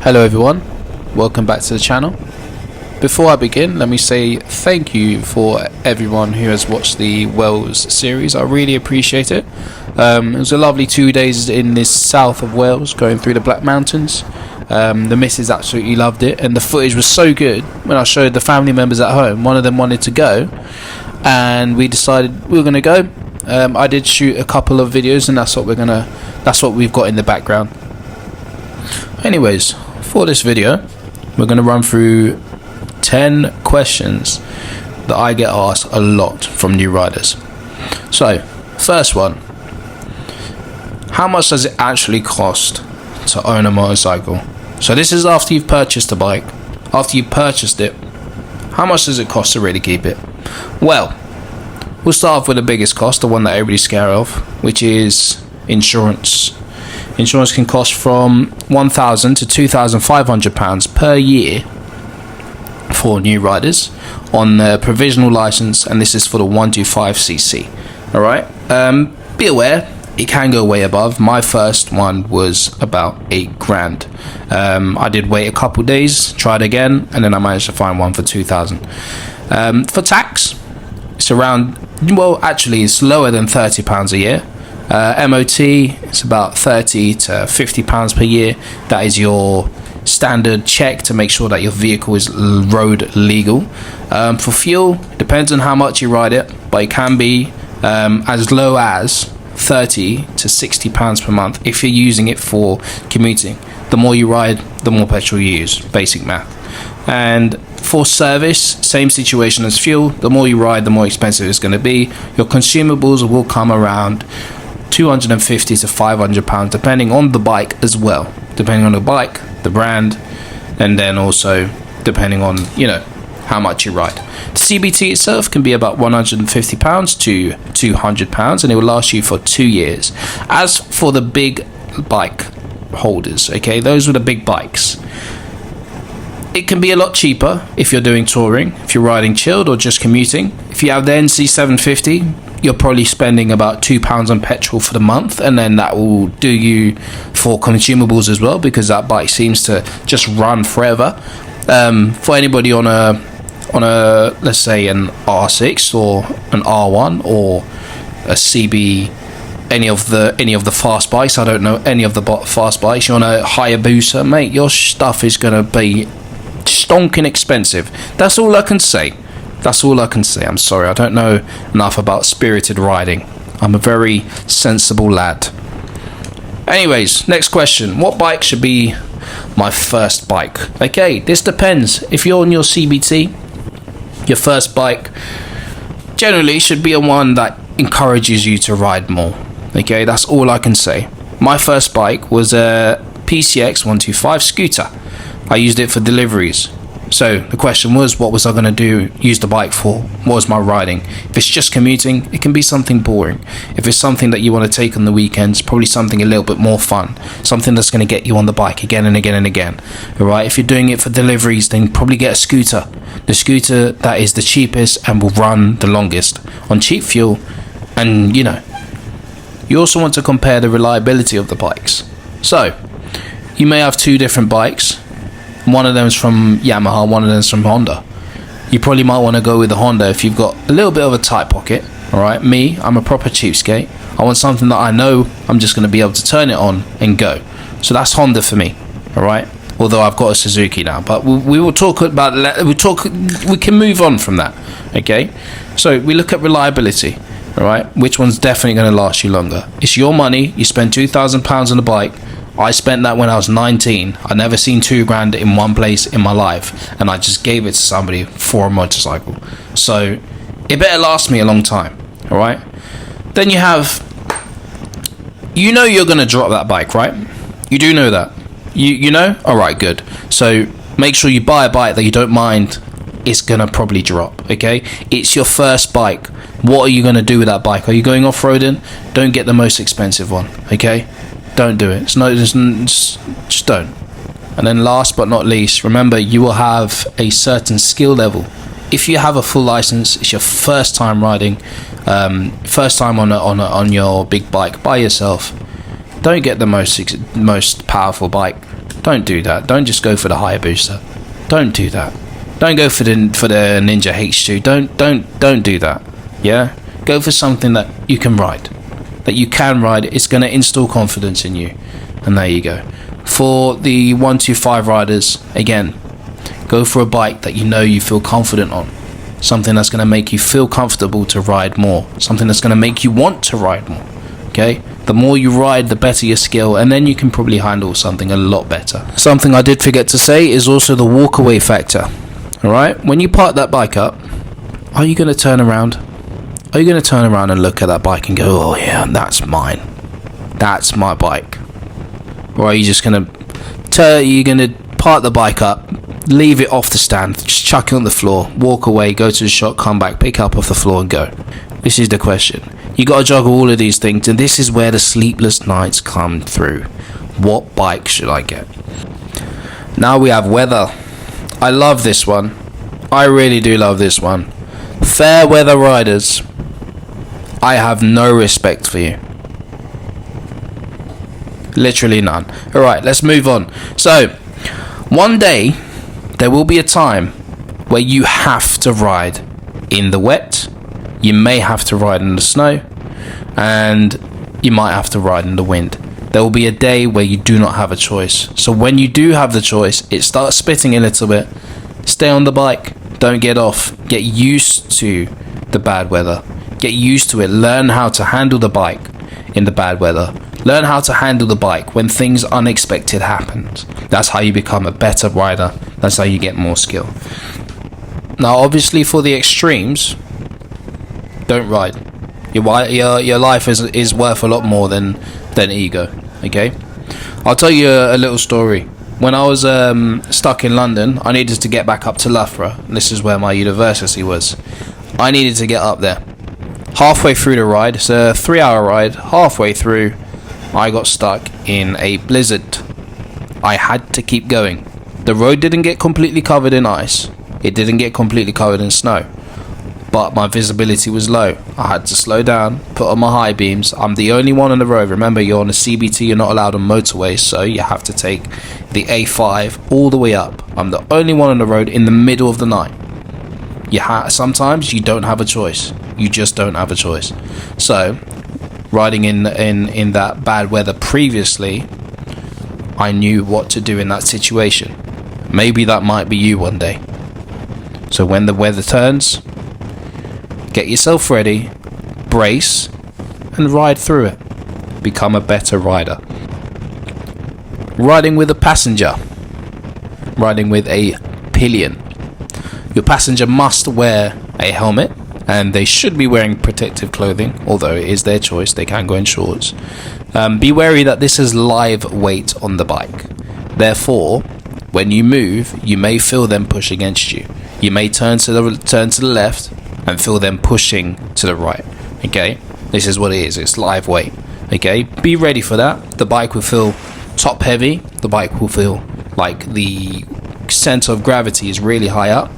Hello everyone, welcome back to the channel. Before I begin, let me say thank you for everyone who has watched the Wales series. I really appreciate it. It was a lovely 2 days in this south of Wales, going through the Black Mountains. The missus absolutely loved it, and the footage was so good. When I showed the family members at home, one of them wanted to go, and we decided we were going to go. I did shoot a couple of videos, and that's what we've got in the background. Anyways, for this video, we're going to run through 10 questions that I get asked a lot from new riders. So, first one: how much does it actually cost to own a motorcycle? So this is after you've purchased a bike. After you've purchased it, how much does it cost to really keep it? Well, we'll start off with the biggest cost, the one that everybody's scared of, which is insurance. Insurance can cost from £1,000 to £2,500 per year for new riders on the provisional license, and this is for the 125cc. Alright, be aware, it can go way above. My first one was about £8,000. I did wait a couple days, tried again, and then I managed to find one for £2,000. For tax, it's around, well, actually it's lower than £30 a year. MOT, it's about £30 to £50 per year. That is your standard check to make sure that your vehicle is road legal. For fuel, depends on how much you ride it, but it can be as low as £30 to £60 per month if you're using it for commuting. The more you ride, the more petrol you use. Basic math. And for service, same situation as fuel. The more you ride, the more expensive it's going to be. Your consumables will come around £250 to £500, depending on the bike as well. Depending on the bike, the brand, and then also depending on, how much you ride. The CBT itself can be about £150 to £200, and it will last you for 2 years. As for the big bike holders, okay, those are the big bikes. It can be a lot cheaper if you're doing touring, if you're riding chilled or just commuting. If you have the NC750, you're probably spending about £2 on petrol for the month, and then that will do you for consumables as well, because that bike seems to just run forever. For anybody on a let's say an R6 or an R1 or a CB, any of the fast bikes, I don't know any of the fast bikes, you're on a Hayabusa, mate, your stuff is going to be stonking expensive. That's all I can say. I'm sorry, I don't know enough about spirited riding. I'm a very sensible lad. Anyways, next question: what bike should be my first bike? Okay, this depends. If you're on your CBT, your first bike generally should be a one that encourages you to ride more. Okay, that's all I can say. My first bike was a PCX 125 scooter. I used it for deliveries. So the question was, what was I going to use the bike for? What was my riding? If it's just commuting, it can be something boring. If it's something that you want to take on the weekends, probably something a little bit more fun. Something that's going to get you on the bike again and again and again. Alright, if you're doing it for deliveries, then probably get a scooter. The scooter that is the cheapest and will run the longest on cheap fuel. And you also want to compare the reliability of the bikes. So, you may have two different bikes. One of them is from Yamaha, one of them is from Honda. You probably might want to go with the Honda if you've got a little bit of a tight pocket. Alright, me, I'm a proper cheapskate. I want something that I know I'm just going to be able to turn it on and go. So that's Honda for me. Alright, although I've got a Suzuki now, but we will talk about we can move on from that. Okay, so we look at reliability. Alright, which one's definitely going to last you longer? It's your money. You spend £2,000 on a bike. I spent that when I was 19. I never seen £2,000 in one place in my life, and I just gave it to somebody for a motorcycle. So it better last me a long time. Alright, then you're gonna drop that bike, right? You do know that. You know? Alright, good. So make sure you buy a bike that you don't mind it's gonna probably drop. Okay, it's your first bike. What are you gonna do with that bike? Are you going off-roading? Don't get the most expensive one. Okay, don't do it. Just don't. And then last but not least, remember you will have a certain skill level. If you have a full license, it's your first time riding, first time on your big bike by yourself. Don't get the most powerful bike. Don't do that. Don't just go for the Hayabusa. Don't do that. Don't go for the Ninja H2. Don't do that. Yeah? Go for something that you can ride. That you can ride. It's going to install confidence in you. And there you go. For the 125 riders, again, go for a bike that you know you feel confident on. Something that's going to make you feel comfortable to ride more. Something that's going to make you want to ride more. Okay? The more you ride, the better your skill, and then you can probably handle something a lot better. Something I did forget to say is also the walk-away factor. Alright? When you park that bike up, are you going to turn around? Are you going to turn around and look at that bike and go, oh yeah, that's mine. That's my bike. Or are you just going to park the bike up, leave it off the stand, just chuck it on the floor, walk away, go to the shop, come back, pick it up off the floor and go? This is the question. You got to juggle all of these things, and this is where the sleepless nights come through. What bike should I get? Now we have weather. I love this one. I really do love this one. Fair weather riders, I have no respect for you. Literally none. Alright, let's move on. So, one day, there will be a time where you have to ride in the wet. You may have to ride in the snow, and you might have to ride in the wind. There will be a day where you do not have a choice. So when you do have the choice, it starts spitting a little bit. Stay on the bike. Don't get off. Get used to the bad weather. Get used to it. Learn how to handle the bike in the bad weather. Learn how to handle the bike when things unexpected happen. That's how you become a better rider. That's how you get more skill. Now, obviously, for the extremes, don't ride. Your life is worth a lot more than ego. Okay, I'll tell you a little story. When I was stuck in London, I needed to get back up to Loughborough. This is where my university was. I needed to get up there. Halfway through the ride, it's a 3-hour ride. Halfway through, I got stuck in a blizzard. I had to keep going. The road didn't get completely covered in ice. It didn't get completely covered in snow. But my visibility was low. I had to slow down, put on my high beams. I'm the only one on the road. Remember, you're on a CBT, you're not allowed on motorways, so you have to take the A5 all the way up. I'm the only one on the road in the middle of the night. Sometimes you don't have a choice. You just don't have a choice. So, riding in that bad weather previously, I knew what to do in that situation. Maybe that might be you one day. So when the weather turns, get yourself ready, brace, and ride through it. Become a better rider. Riding with a passenger. Riding with a pillion. Your passenger must wear a helmet, and they should be wearing protective clothing, although it is their choice, they can go in shorts. Be wary that this is live weight on the bike. Therefore, when you move, you may feel them push against you. You may turn to the left and feel them pushing to the right. Okay, this is what it is. It's live weight. Okay, be ready for that. The bike will feel top heavy. The bike will feel like the center of gravity is really high up.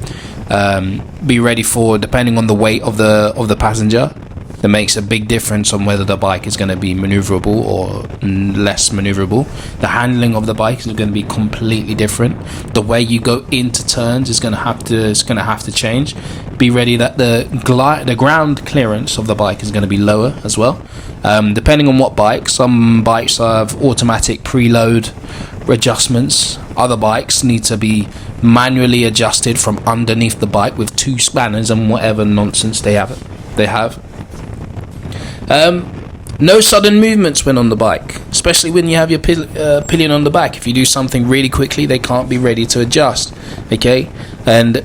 Be ready for, depending on the weight of the passenger, that makes a big difference on whether the bike is going to be maneuverable or less maneuverable. The handling of the bike is going to be completely different. The way you go into turns is going to have to change. Be ready that the ground clearance of the bike is going to be lower as well. Depending on what bike, some bikes have automatic preload adjustments. Other bikes need to be manually adjusted from underneath the bike with 2 spanners and whatever nonsense they have. No sudden movements when on the bike, especially when you have your pillion on the back. If you do something really quickly, they can't be ready to adjust. Okay, and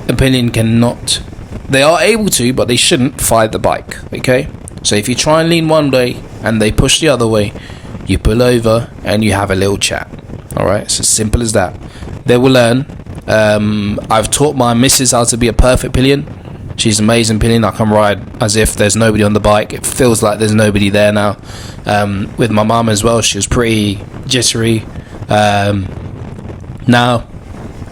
a pillion cannot. They are able to, but they shouldn't fire the bike. Okay, so if you try and lean one way and they push the other way, you pull over and you have a little chat. All right, it's as simple as that. They will learn. I've taught my missus how to be a perfect pillion. She's an amazing pillion. I can ride as if there's nobody on the bike. It feels like there's nobody there now. With my mum as well, she was pretty jittery. Now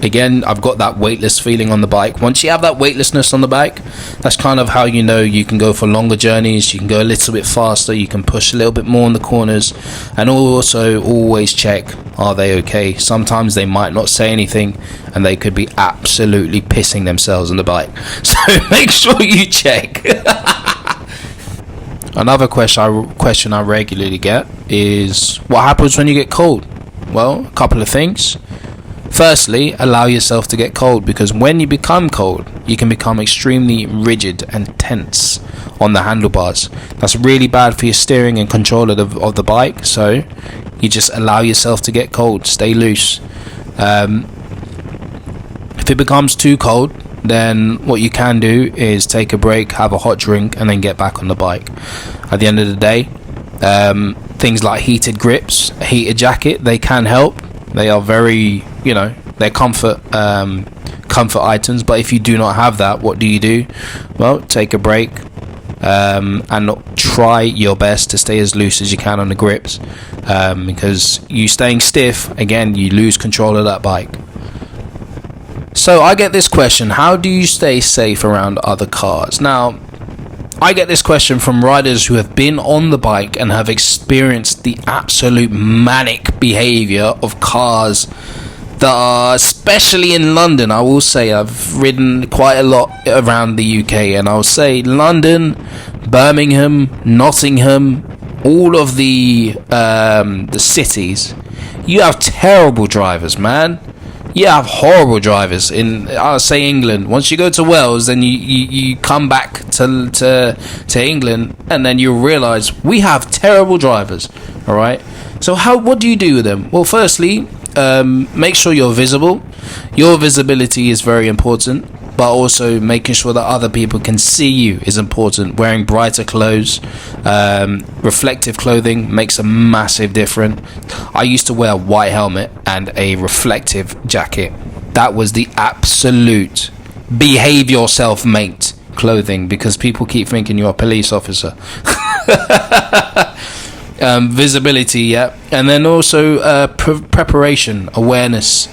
Again, I've got that weightless feeling on the bike. Once you have that weightlessness on the bike, that's kind of how you know you can go for longer journeys, you can go a little bit faster, you can push a little bit more in the corners. And also always check, are they okay? Sometimes they might not say anything and they could be absolutely pissing themselves on the bike. So make sure you check. Another question I regularly get is, what happens when you get cold? Well, a couple of things. Firstly, allow yourself to get cold, because when you become cold, you can become extremely rigid and tense on the handlebars. That's really bad for your steering and control of the bike, so you just allow yourself to get cold, stay loose. If it becomes too cold, then what you can do is take a break, have a hot drink, and then get back on the bike. At the end of the day, things like heated grips, a heated jacket, they can help. They are very, they're comfort items. But if you do not have that, what do? Well, take a break and try your best to stay as loose as you can on the grips, because you staying stiff, again, you lose control of that bike. So I get this question, how do you stay safe around other cars? Now, I get this question from riders who have been on the bike and have experienced the absolute manic behaviour of cars that are, especially in London. I will say I've ridden quite a lot around the UK, and I'll say London, Birmingham, Nottingham, all of the cities, you have terrible drivers, man. You have horrible drivers. I'll say England. Once you go to Wales, then you come back to England, and then you realise we have terrible drivers. All right. So what do you do with them? Well, firstly, make sure you're visible. Your visibility is very important, but also making sure that other people can see you is important. Wearing brighter clothes, reflective clothing makes a massive difference. I used to wear a white helmet and a reflective jacket. That was the absolute behave yourself mate clothing, because people keep thinking you're a police officer. Visibility, yeah. And then also preparation, awareness.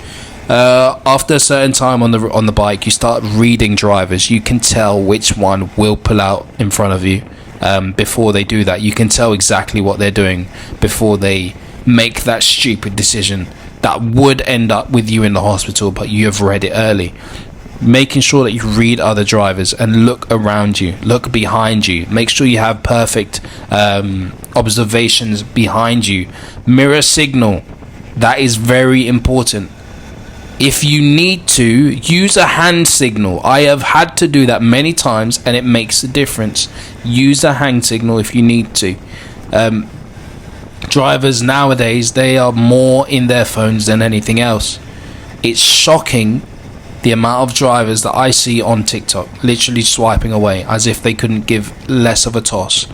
After a certain time on the bike, you start reading drivers. You can tell which one will pull out in front of you before they do that. You can tell exactly what they're doing before they make that stupid decision that would end up with you in the hospital, but you have read it early. Making sure that you read other drivers and look around you, look behind you, make sure you have perfect observations behind you. Mirror signal, that is very important. If you need to, use a hand signal. I have had to do that many times, and it makes a difference. Use a hand signal if you need to. Drivers nowadays, they are more in their phones than anything else. It's shocking the amount of drivers that I see on TikTok literally swiping away as if they couldn't give less of a toss.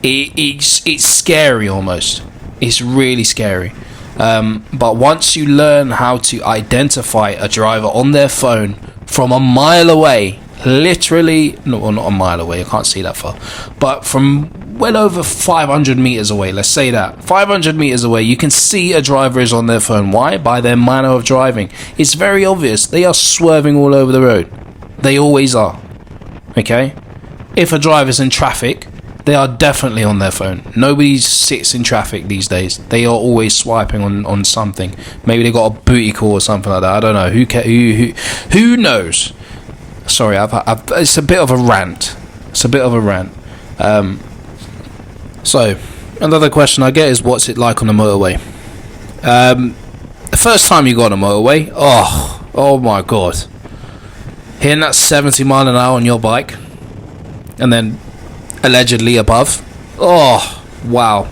It's scary almost. It's really scary. But once you learn how to identify a driver on their phone from a mile away, literally, no, well, not a mile away, I can't see that far, but from well over 500 meters away, let's say that 500 meters away, you can see a driver is on their phone. Why? By their manner of driving. It's very obvious. They are swerving all over the road. They always are. Okay? If a driver's in traffic, they are definitely on their phone. Nobody sits in traffic these days. They are always swiping on something. Maybe they got a booty call or something like that. I don't know. Who knows? Sorry, it's a bit of a rant. So, another question I get is, what's it like on the motorway? The first time you go on a motorway, oh my god. Hitting that 70 mile an hour on your bike, and then allegedly above. Oh, wow.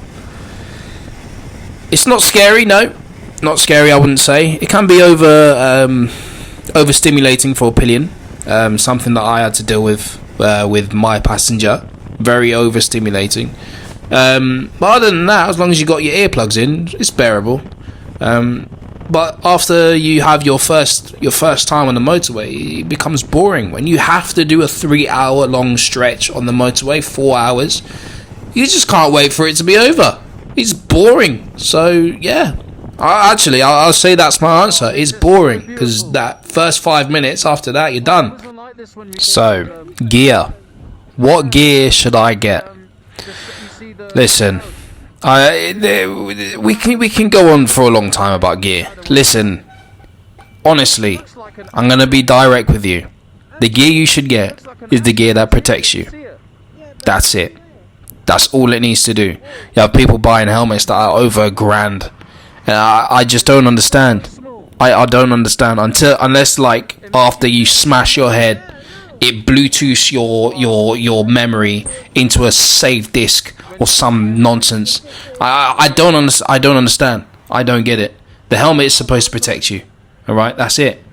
It's not scary, no. Not scary, I wouldn't say. It can be overstimulating for a pillion. Something that I had to deal with my passenger. Very overstimulating. But other than that, as long as you got your earplugs in, it's bearable. But after you have your first time on the motorway, it becomes boring. When you have to do a 3-hour long stretch on the motorway, 4 hours, you just can't wait for it to be over. It's boring. So yeah, I'll say that's my answer. It's boring because that first 5 minutes after that, you're done. So, gear. What gear should I get? Listen, we can go on for a long time about gear. Listen, honestly, I'm gonna be direct with you. The gear you should get is the gear that protects you. That's it. That's all it needs to do. You have people buying helmets that are over $1,000. And I just don't understand. I don't understand unless like after you smash your head, it Bluetooths your memory into a save disk or some nonsense. I don't understand. I don't get it. The helmet is supposed to protect you. All right, that's it.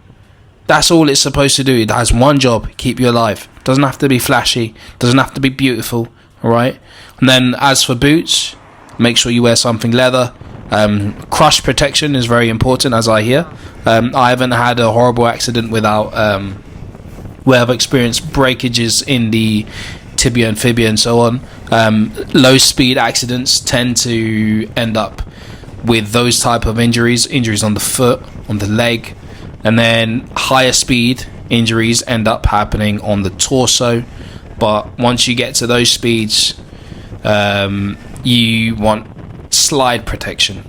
That's all it's supposed to do. It has one job: keep you alive. Doesn't have to be flashy. Doesn't have to be beautiful. All right. And then as for boots, make sure you wear something leather. Crush protection is very important, as I hear. I haven't had a horrible accident without where I've experienced breakages in the tibia and fibia and so on. Low speed accidents tend to end up with those type of injuries on the foot, on the leg, and then higher speed injuries end up happening on the torso. But once you get to those speeds, you want slide protection.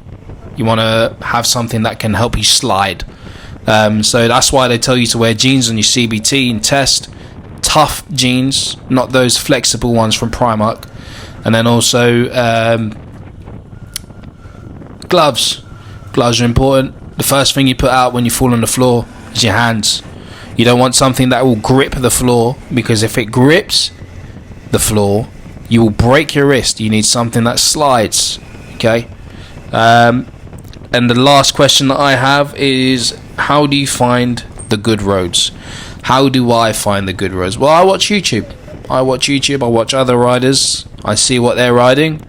You want to have something that can help you slide. So that's why they tell you to wear jeans on your CBT and test. Tough jeans, not those flexible ones from Primark. And then also gloves. Gloves are important. The first thing you put out when you fall on the floor is your hands. You don't want something that will grip the floor, because if it grips the floor, you will break your wrist. You need something that slides. Okay. And the last question that I have is, how do you find the good roads? How do I find the good roads? Well, I watch YouTube. I watch other riders. I see what they're riding,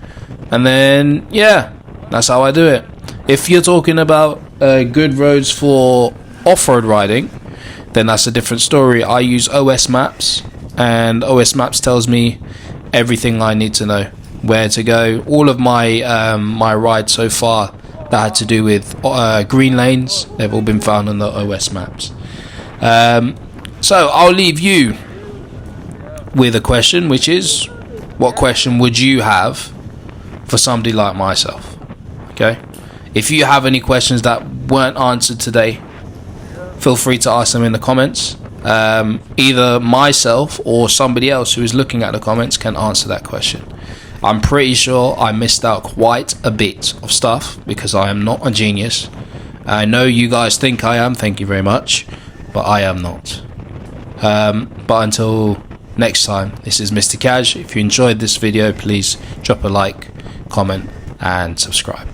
and then yeah, that's how I do it. If you're talking about good roads for off-road riding, then that's a different story. I use OS Maps, and OS Maps tells me everything I need to know, where to go. All of my my rides so far that had to do with green lanes, they've all been found on the OS Maps. So I'll leave you with a question, which is, what question would you have for somebody like myself? Okay, if you have any questions that weren't answered today, feel free to ask them in the comments. Either myself or somebody else who is looking at the comments can answer that question. I'm pretty sure I missed out quite a bit of stuff because I am not a genius. I know you guys think I am, thank you very much, but I am not. But until next time, this is Mr. Cash. If you enjoyed this video, please drop a like, comment and subscribe.